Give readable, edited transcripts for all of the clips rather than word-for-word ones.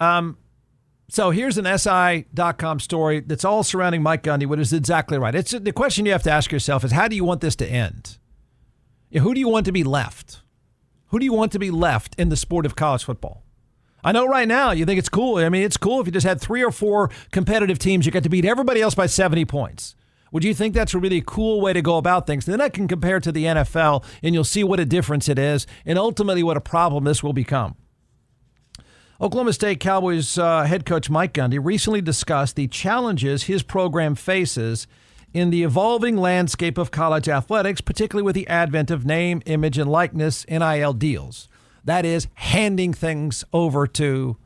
So here's an SI.com story that's all surrounding Mike Gundy, what is exactly right. It's the question you have to ask yourself is, how do you want this to end? Who do you want to be left? Who do you want to be left in the sport of college football? I know right now you think it's cool. I mean, it's cool if you just had 3 or 4 competitive teams. You got to beat everybody else by 70 points. Would you think that's a really cool way to go about things? Then I can compare it to the NFL, and you'll see what a difference it is and ultimately what a problem this will become. Oklahoma State Cowboys head coach Mike Gundy recently discussed the challenges his program faces in the evolving landscape of college athletics, particularly with the advent of name, image, and likeness NIL deals. That is, handing things over to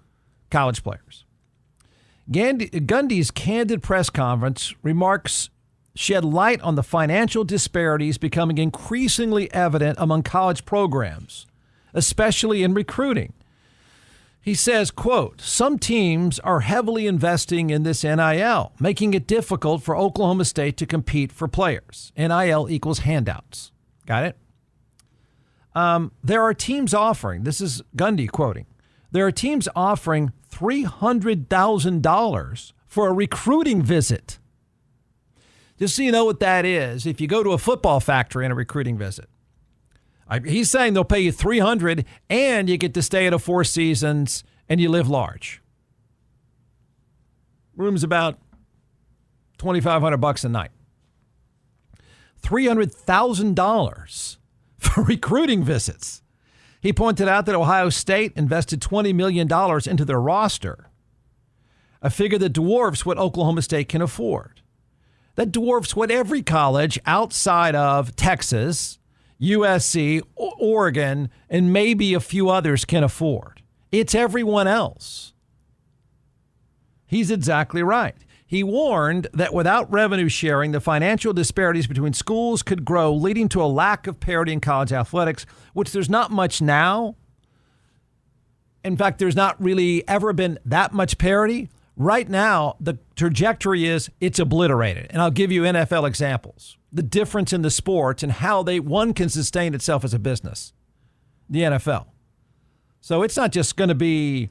college players. Gundy's candid press conference remarks shed light on the financial disparities becoming increasingly evident among college programs, especially in recruiting. He says, quote, some teams are heavily investing in this NIL, making it difficult for Oklahoma State to compete for players. NIL equals handouts. Got it? There are teams offering, this is Gundy quoting, there are teams offering $300,000 for a recruiting visit. Just so you know what that is, if you go to a football factory and a recruiting visit, he's saying they'll pay you $300,000 and you get to stay at a Four Seasons and you live large. Room's about $2,500 a night. $300,000 for recruiting visits. He pointed out that Ohio State invested $20 million into their roster, a figure that dwarfs what Oklahoma State can afford. That dwarfs what every college outside of Texas, USC, Oregon, and maybe a few others can afford. It's everyone else. He's exactly right. He warned that without revenue sharing, the financial disparities between schools could grow, leading to a lack of parity in college athletics, which there's not much now. In fact, there's not really ever been that much parity. Right now, the trajectory is it's obliterated. And I'll give you NFL examples. The difference in the sports and how one can sustain itself as a business, the NFL. So it's not just going to be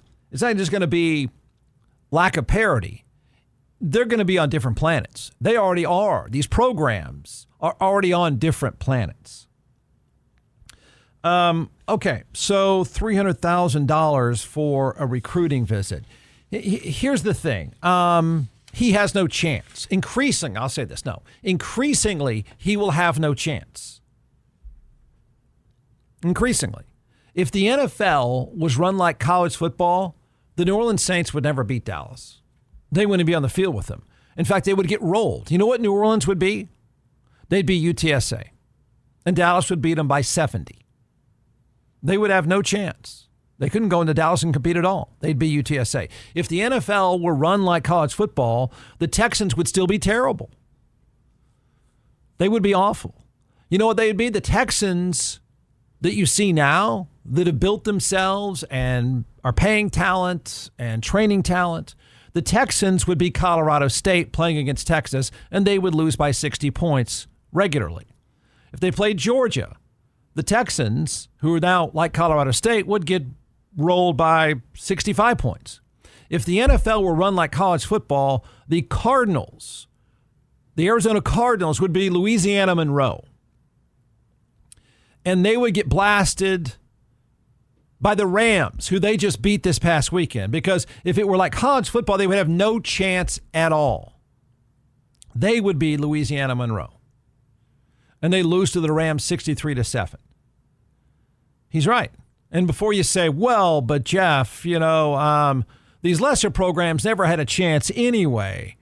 lack of parity. They're going to be on different planets. They already are. These programs are already on different planets. Okay, so $300,000 for a recruiting visit. Here's the thing. He has no chance. Increasingly, he will have no chance. Increasingly. If the NFL was run like college football, the New Orleans Saints would never beat Dallas. They wouldn't be on the field with them. In fact, they would get rolled. You know what New Orleans would be? They'd be UTSA. And Dallas would beat them by 70. They would have no chance. They couldn't go into Dallas and compete at all. They'd be UTSA. If the NFL were run like college football, the Texans would still be terrible. They would be awful. You know what they'd be? The Texans that you see now that have built themselves and are paying talent and training talent, the Texans would be Colorado State playing against Texas, and they would lose by 60 points regularly. If they played Georgia, the Texans, who are now like Colorado State, would get rolled by 65 points. If the NFL were run like college football, the Cardinals, the Arizona Cardinals, would be Louisiana Monroe. And they would get blasted by the Rams, who they just beat this past weekend. Because if it were like college football, they would have no chance at all. They would be Louisiana Monroe. And they lose to the Rams 63-7. He's right. And before you say, well, but Jeff, these lesser programs never had a chance anyway.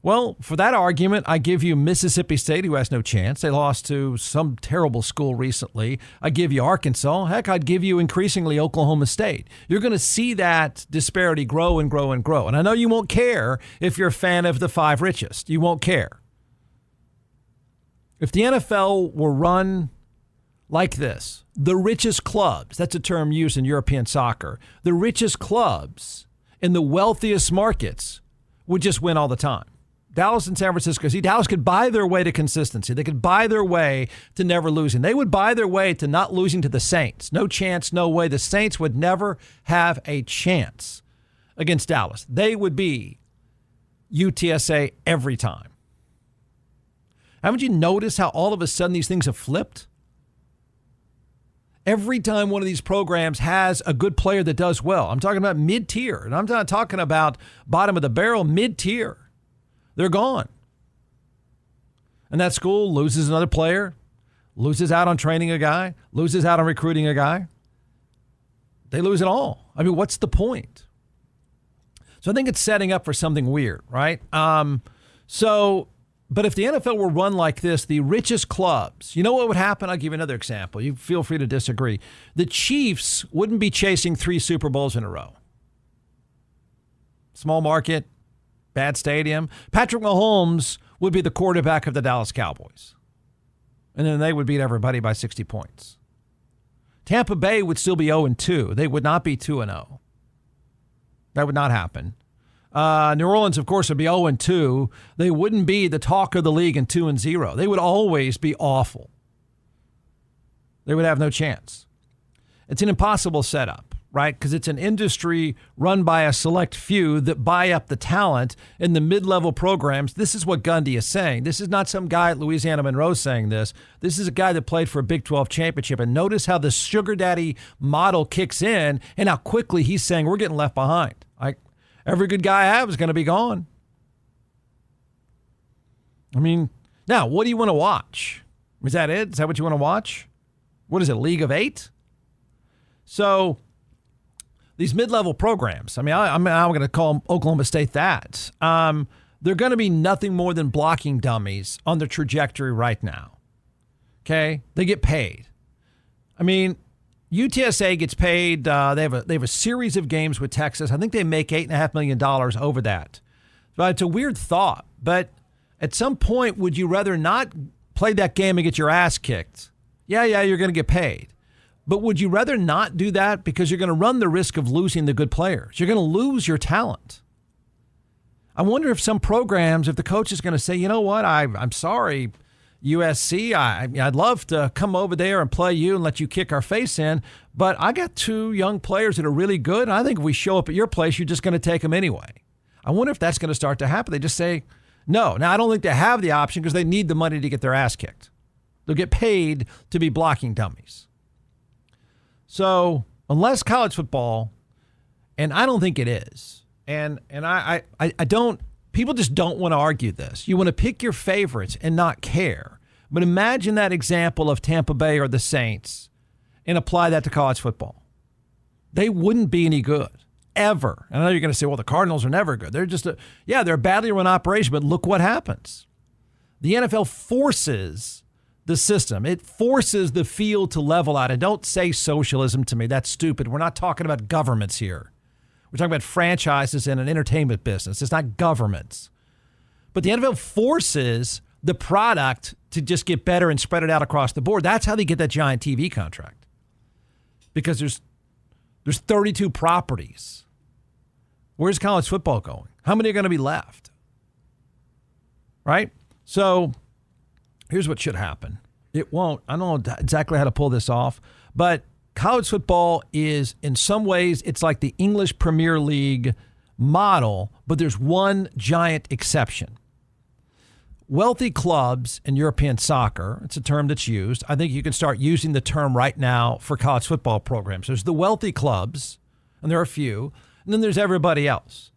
Well, for that argument, I give you Mississippi State, who has no chance. They lost to some terrible school recently. I give you Arkansas. Heck, I'd give you increasingly Oklahoma State. You're going to see that disparity grow and grow and grow. And I know you won't care if you're a fan of the 5 richest. You won't care. If the NFL were run like this, the richest clubs, that's a term used in European soccer, the richest clubs in the wealthiest markets would just win all the time. Dallas and San Francisco. See, Dallas could buy their way to consistency. They could buy their way to never losing. They would buy their way to not losing to the Saints. No chance, no way. The Saints would never have a chance against Dallas. They would be UTSA every time. Haven't you noticed how all of a sudden these things have flipped? Every time one of these programs has a good player that does well, I'm talking about mid-tier, and I'm not talking about bottom of the barrel, mid-tier. They're gone. And that school loses another player, loses out on training a guy, loses out on recruiting a guy. They lose it all. I mean, what's the point? So I think it's setting up for something weird, right? But if the NFL were run like this, the richest clubs, you know what would happen? I'll give you another example. You feel free to disagree. The Chiefs wouldn't be chasing 3 Super Bowls in a row. Small market, bad stadium. Patrick Mahomes would be the quarterback of the Dallas Cowboys. And then they would beat everybody by 60 points. Tampa Bay would still be 0-2. They would not be 2-0. That would not happen. New Orleans, of course, would be 0-2. They wouldn't be the talk of the league and 2-0. They would always be awful. They would have no chance. It's an impossible setup, right? Because it's an industry run by a select few that buy up the talent in the mid-level programs. This is what Gundy is saying. This is not some guy at Louisiana Monroe saying this. This is a guy that played for a Big 12 championship. And notice how the sugar daddy model kicks in and how quickly he's saying we're getting left behind. Every good guy I have is going to be gone. I mean, now, what do you want to watch? Is that it? Is that what you want to watch? What is it, League of 8? So these mid-level programs, I mean, I'm going to call Oklahoma State that. They're going to be nothing more than blocking dummies on their trajectory right now. Okay? They get paid. I mean, UTSA gets paid. They have a series of games with Texas. I think they make $8.5 million over that. But it's a weird thought. But at some point, would you rather not play that game and get your ass kicked? Yeah, you're going to get paid. But would you rather not do that because you're going to run the risk of losing the good players? You're going to lose your talent. I wonder if some programs, if the coach is going to say, you know what, I'm sorry, USC, I'd love to come over there and play you and let you kick our face in, but I got 2 young players that are really good. And I think if we show up at your place, you're just going to take them anyway. I wonder if that's going to start to happen. They just say, no. Now, I don't think they have the option because they need the money to get their ass kicked. They'll get paid to be blocking dummies. So unless college football, and I don't think it is, and I don't, people just don't want to argue this. You want to pick your favorites and not care. But imagine that example of Tampa Bay or the Saints and apply that to college football. They wouldn't be any good, ever. And I know you're going to say, well, the Cardinals are never good. They're just they're a badly run operation, but look what happens. The NFL forces the system. It forces the field to level out. And don't say socialism to me. That's stupid. We're not talking about governments here. We're talking about franchises in an entertainment business. It's not governments. But the NFL forces the product to just get better and spread it out across the board. That's how they get that giant TV contract. Because there's 32 properties. Where's college football going? How many are going to be left? Right? So here's what should happen. It won't. I don't know exactly how to pull this off, but college football is, in some ways, it's like the English Premier League model, but there's one giant exception. Wealthy clubs in European soccer, it's a term that's used. I think you can start using the term right now for college football programs. There's the wealthy clubs, and there are a few, and then there's everybody else.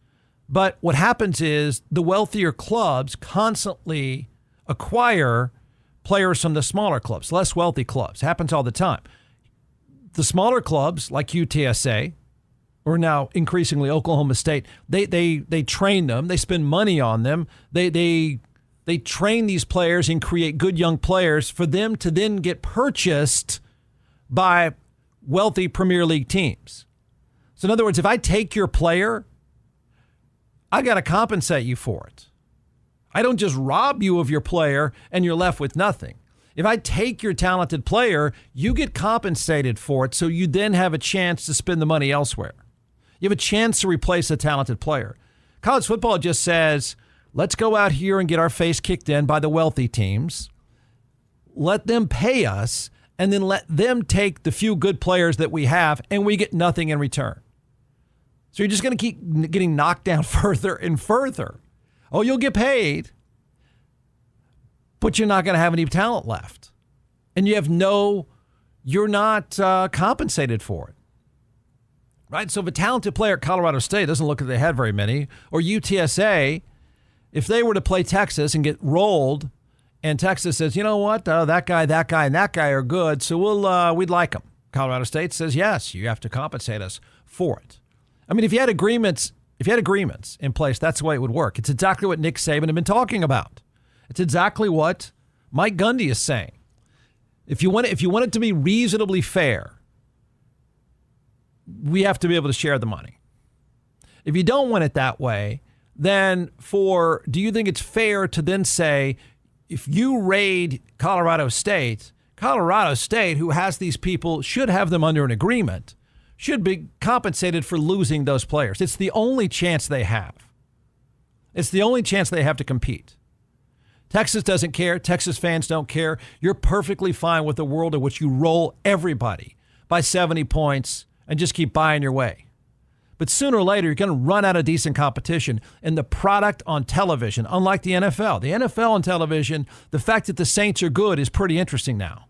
But what happens is the wealthier clubs constantly acquire players from the smaller clubs, less wealthy clubs. Happens all the time. The smaller clubs like UTSA, or now increasingly Oklahoma State, they train them. They spend money on them. They train these players and create good young players for them to then get purchased by wealthy Premier League teams. So in other words, if I take your player, I got to compensate you for it. I don't just rob you of your player and you're left with nothing. If I take your talented player, you get compensated for it, so you then have a chance to spend the money elsewhere. You have a chance to replace a talented player. College football just says, let's go out here and get our face kicked in by the wealthy teams. Let them pay us, and then let them take the few good players that we have, and we get nothing in return. So you're just going to keep getting knocked down further and further. Oh, you'll get paid, but you're not going to have any talent left. And you're not compensated for it. Right? So if a talented player at Colorado State doesn't look like they had very many, or UTSA, if they were to play Texas and get rolled, and Texas says, you know what, that guy, and that guy are good, so we'd like them. Colorado State says, yes, you have to compensate us for it. I mean, if you had agreements in place, that's the way it would work. It's exactly what Nick Saban had been talking about. It's exactly what Mike Gundy is saying. If you want it to be reasonably fair, we have to be able to share the money. If you don't want it that way, then do you think it's fair to then say, if you raid Colorado State, who has these people, should have them under an agreement, should be compensated for losing those players. It's the only chance they have. It's the only chance they have to compete. Texas doesn't care. Texas fans don't care. You're perfectly fine with a world in which you roll everybody by 70 points and just keep buying your way. But sooner or later, you're going to run out of decent competition. And the product on television, unlike the NFL, on television, the fact that the Saints are good is pretty interesting now.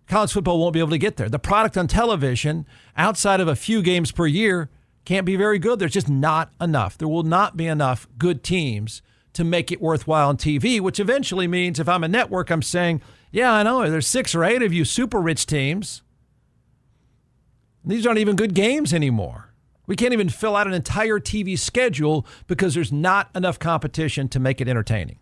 College football won't be able to get there. The product on television, outside of a few games per year, can't be very good. There's just not enough. There will not be enough good teams to make it worthwhile on TV, which eventually means if I'm a network, I'm saying, yeah, I know, there's 6 or 8 of you super rich teams. These aren't even good games anymore. We can't even fill out an entire TV schedule because there's not enough competition to make it entertaining.